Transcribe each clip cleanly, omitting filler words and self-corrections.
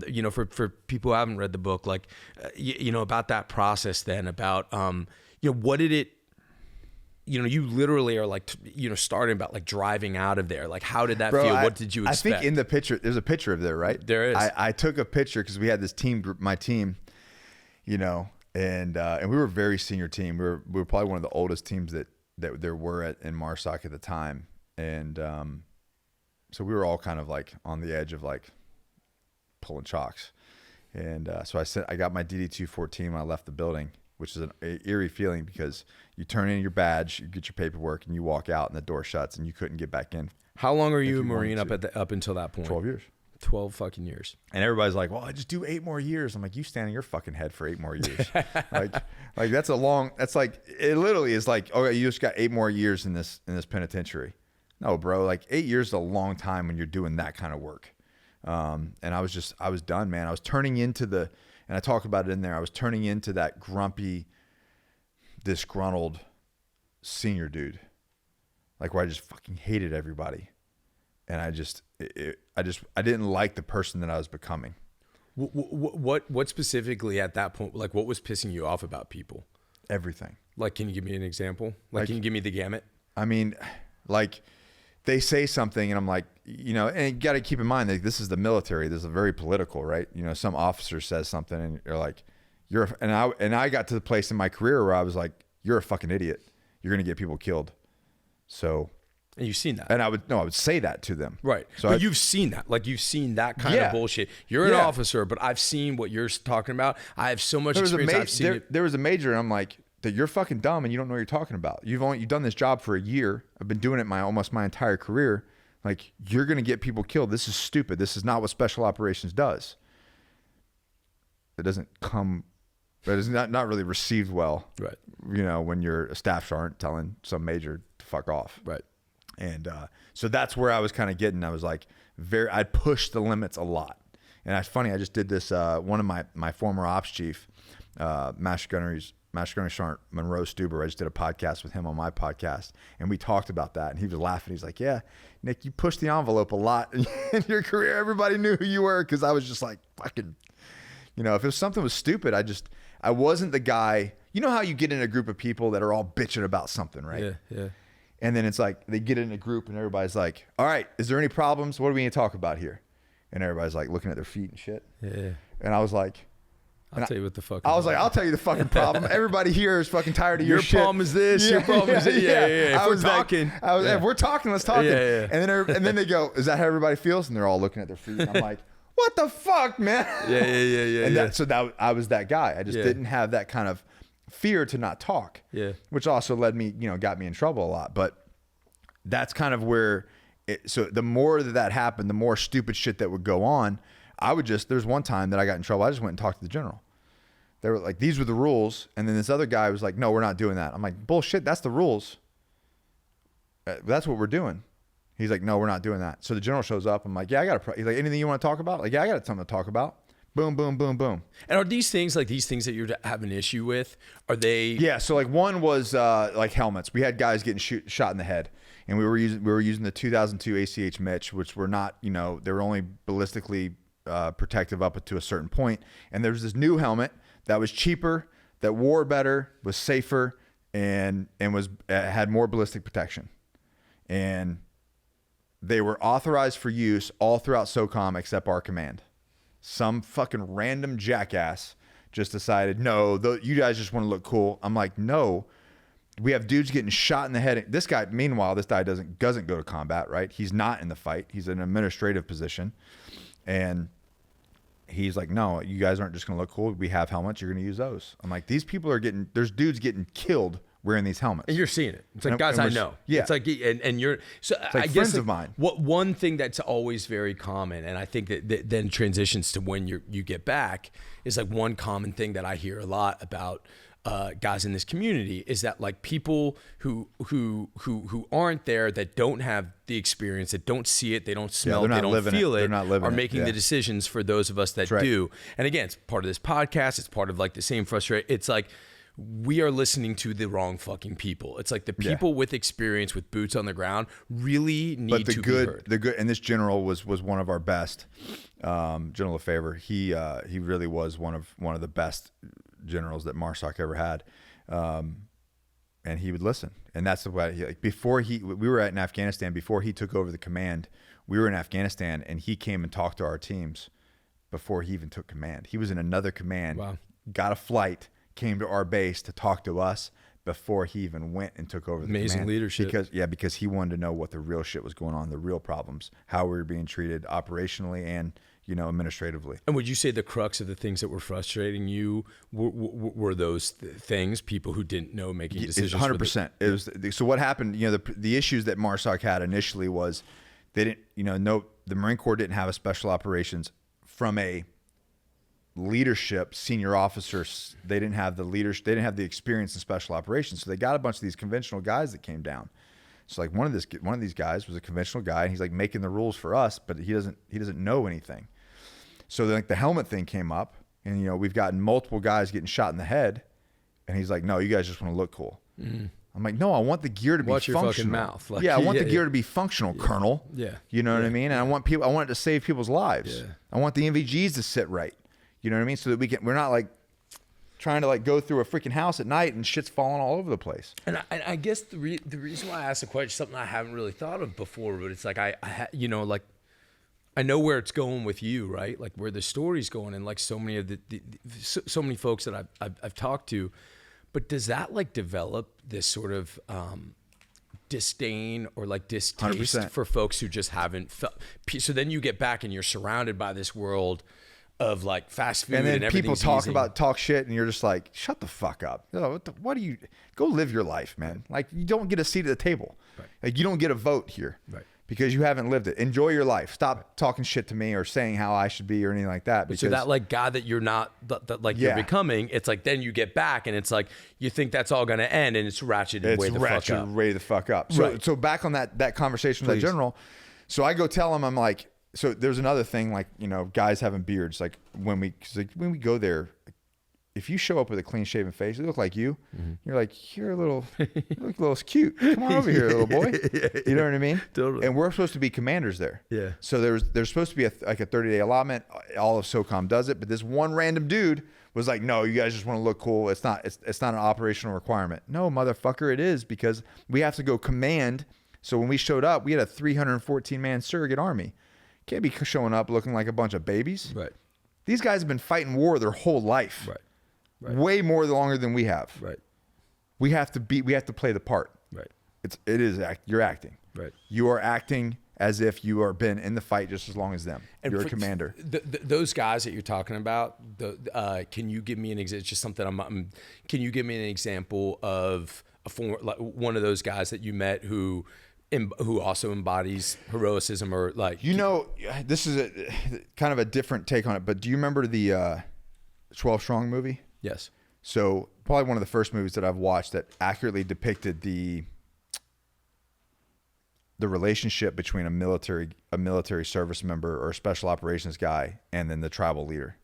you know, for people who haven't read the book, like, you know, about that process then, about, you know, what did it, you know, you literally are like, you know, starting about like driving out of there. Like, how did that feel? What did you expect? I think in the picture, there's a picture of there, right? There is. I took a picture because we had this team group, my team, you know, and we were a very senior team. We were probably one of the oldest teams that there were in MARSOC at the time. And so we were all kind of like on the edge of like pulling chocks. And so I got my DD-214 when I left the building, which is an eerie feeling because you turn in your badge, you get your paperwork, and you walk out, and the door shuts, and you couldn't get back in. How long are you a Marine up until that point? 12 years. 12 fucking years. And everybody's like, well, I just do 8 more years. I'm like, you stand on your fucking head for 8 more years. like that's like, it literally is like, oh, you just got 8 more years in this penitentiary. No, bro, like 8 years is a long time when you're doing that kind of work. And I was done, man. I was turning into and I talk about it in there, I was turning into that grumpy, disgruntled senior dude, like where I just fucking hated everybody. And I didn't like the person that I was becoming. What specifically at that point, like what was pissing you off about people? Everything. Like, can you give me an example? Like, can you give me the gamut? I mean, like they say something and I'm like, you know, and you got to keep in mind that this is the military. This is very political, right? You know, some officer says something and you're like, and I got to the place in my career where I was like, you're a fucking idiot. You're going to get people killed. So. And you've seen that. And I would say that to them. Right. So but you've seen that. Like, you've seen that kind of bullshit. You're an officer, but I've seen what you're talking about. I have so much experience. I've seen it. There was a major, and I'm like, that you're fucking dumb and you don't know what you're talking about. You've done this job for a year. I've been doing it almost my entire career. Like, you're going to get people killed. This is stupid. This is not what special operations does. It doesn't come, but it's not really received well. Right. You know, when your staff sergeant telling some major to fuck off. Right. And so that's where I was kind of getting. I was like, I'd push the limits a lot. And it's funny, I just did this, one of my former ops chief, Master Gunnery Sergeant Monroe Stuber, I just did a podcast with him on my podcast, and we talked about that. And he was laughing. He's like, yeah, Nick, you pushed the envelope a lot in your career. Everybody knew who you were, because I was just like, fucking, you know, if something was stupid, I wasn't the guy. You know how you get in a group of people that are all bitching about something, right? Yeah, yeah. And then it's like they get in a group and everybody's like, all right, is there any problems? What do we need to talk about here? And everybody's like looking at their feet and shit. Yeah. And I was like, I'll tell you what the fuck. I was like, I'll tell you the fucking problem. Everybody here is fucking tired of your shit. Your problem is this. Yeah, your problem is that. Yeah. If we're talking. If we're talking, let's talk. Yeah. And then they go, is that how everybody feels? And they're all looking at their feet. And I'm like, what the fuck, man? Yeah. And I was that guy. I just didn't have that kind of fear to not talk. Yeah. Which also got me in trouble a lot. But that's kind of where so the more that happened, the more stupid shit that would go on. There's one time that I got in trouble. I just went and talked to the general. They were like, these were the rules. And then this other guy was like, no, we're not doing that. I'm like, bullshit. That's the rules. That's what we're doing. He's like, no, we're not doing that. So the general shows up. I'm like, yeah, he's like, anything you want to talk about? Like, yeah, I got something to talk about. Boom, boom, boom, boom. And are these things that you have an issue with? Are they? Yeah. So like one was like helmets. We had guys getting shot in the head. And we were using the 2002 ACH Mitch, which were not, they were only ballistically protective up to a certain point. And there was this new helmet that was cheaper, that wore better, was safer, and had more ballistic protection. And they were authorized for use all throughout SOCOM except our command. Some fucking random jackass just decided, no, you guys just want to look cool. I'm like, no. We have dudes getting shot in the head. This guy doesn't go to combat, right? He's not in the fight. He's in an administrative position. And he's like, no, you guys aren't just going to look cool. We have helmets. You're going to use those. I'm like, these people there's dudes getting killed wearing these helmets. And you're seeing it. It's like, guys, I know. Yeah. It's like, and you're, so it's like I friends guess of mine. What one thing that's always very common, and I think that then transitions to when you get back, is like one common thing that I hear a lot about guys in this community is that like people who aren't there, that don't have the experience, that don't see it, they don't smell it, they don't feel it, are making the decisions for those of us that do. And again, it's part of this podcast. It's part of like the same frustration. It's like we are listening to the wrong fucking people. It's like the people with experience, with boots on the ground, really need to be heard. The good, and this general was one of our best. General Lefebvre, he really was one of the best generals that MARSOC ever had, and he would listen. And that's the way. We were in Afghanistan before he took over the command. We were in Afghanistan, and he came and talked to our teams before he even took command. He was in another command. Wow. Got a flight, came to our base to talk to us before he even went and took over the command. Amazing leadership. Because he wanted to know what the real shit was going on, the real problems, how we were being treated operationally and administratively. And would you say the crux of the things that were frustrating you were those things, people who didn't know making decisions? 100%. It was. So what happened, the issues that MARSOC had initially was they didn't, the Marine Corps didn't have a special operations from a leadership, senior officers. They didn't have the leadership. They didn't have the experience in special operations. So they got a bunch of these conventional guys that came down. So like one of these guys was a conventional guy, and he's like making the rules for us, but he doesn't know anything. So then, like, the helmet thing came up, and we've gotten multiple guys getting shot in the head, and he's like, "No, you guys just want to look cool." Mm-hmm. I'm like, "No, I want the gear to be functional." Watch your fucking mouth. Like, I want the gear to be functional, Colonel. Yeah. You know what I mean? And I want it to save people's lives. Yeah. I want the NVGs to sit right. You know what I mean? So that we're not like trying to like go through a freaking house at night and shit's falling all over the place. And I guess the reason why I asked the question is something I haven't really thought of before, but it's like I know where it's going with you, right? Like where the story's going, and like so many of so many folks that I've talked to. But does that like develop this sort of disdain or like distaste 100%. for folks who just haven't felt? So then you get back and you're surrounded by this world of like fast food, and then people everything's talk shit, and you're just like, shut the fuck up. What do you go live your life, man? Like, you don't get a seat at the table. Right. Like, you don't get a vote here. Right. Because you haven't lived it. Enjoy your life. Stop talking shit to me or saying how I should be or anything like that. Because, so that like guy that you're not, you're becoming, it's like then you get back and it's like you think that's all going to end, and it's ratcheted way the fuck up. So back on that conversation with that general. So I go tell him, I'm like, so there's another thing, like, guys having beards. Like when we go there, if you show up with a clean shaven face, you look like you. Mm-hmm. You're like, you look a little cute. Come on over here, little boy. You know what I mean? Totally. And we're supposed to be commanders there. Yeah. So there's supposed to be a 30-day allotment. All of SOCOM does it, but this one random dude was like, no, you guys just want to look cool. It's not an operational requirement. No, motherfucker, it is, because we have to go command. So when we showed up, we had a 314-man surrogate army. Can't be showing up looking like a bunch of babies. Right. These guys have been fighting war their whole life. Right. Way more longer than we have. Right. We have to play the part. Right. You're acting. Right. You are acting as if you are been in the fight just as long as them. And you're a commander. Those guys that you're talking about, can you give me an example? Just something can you give me an example of one of those guys that you met who also embodies heroism, or like, this is kind of a different take on it, but do you remember the 12 Strong movie? Yes. So probably one of the first movies that I've watched that accurately depicted the relationship between a military service member or a special operations guy and then the tribal leader.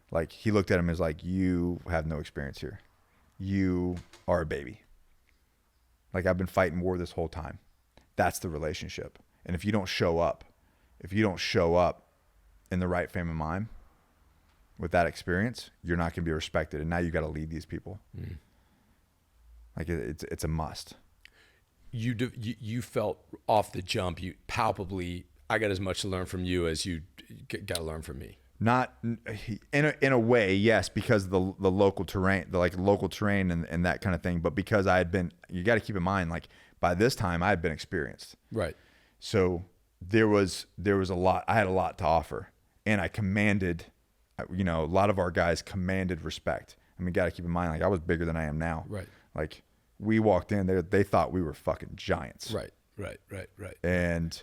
Like, he looked at him as like, you have no experience here. You are a baby. Like, I've been fighting war this whole time. That's the relationship. And if you don't show up in the right frame of mind with that experience, you're not going to be respected. And now you got to lead these people. Mm. Like, it's a must. You felt off the jump, you palpably, I got as much to learn from you as you got to learn from me. Not in a way, yes, because of the local terrain, local terrain and that kind of thing. But because you got to keep in mind, like, by this time I had been experienced. Right. So there was a lot, I had a lot to offer, and I commanded, a lot of our guys commanded respect. I mean, got to keep in mind, like, I was bigger than I am now. Right. Like, we walked in there, they thought we were fucking giants. Right. And,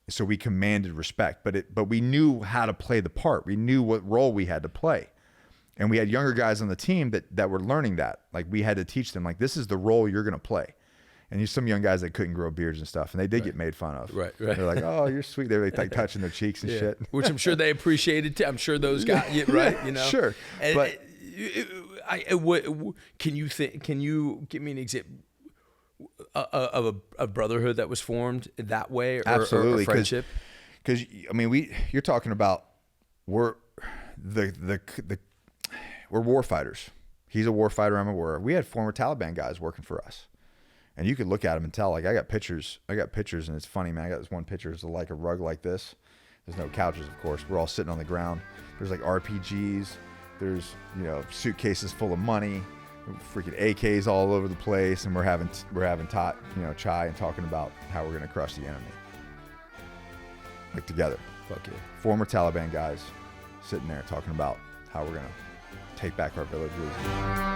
so we commanded respect, but we knew how to play the part. We knew what role we had to play. And we had younger guys on the team that were learning that. Like, we had to teach them, like, this is the role you're going to play. And there's some young guys that couldn't grow beards and stuff, and they did get made fun of. Right. They're like, oh, you're sweet. They were like touching their cheeks and shit. Which I'm sure they appreciated too. I'm sure those guys, right? Sure. And but Can you give me an example of a brotherhood that was formed that way, or Absolutely, or a friendship? Because I mean, you're talking about we're war fighters. He's a war fighter. I'm a warrior. We had former Taliban guys working for us, and you could look at them and tell. Like I got pictures, and it's funny, man. I got this one picture. It's like a rug like this. There's no couches, of course. We're all sitting on the ground. There's like RPGs. There's suitcases full of money, freaking AKs all over the place, and we're having chai and talking about how we're gonna crush the enemy. Like together. Fuck yeah. Former Taliban guys sitting there talking about how we're gonna take back our villages.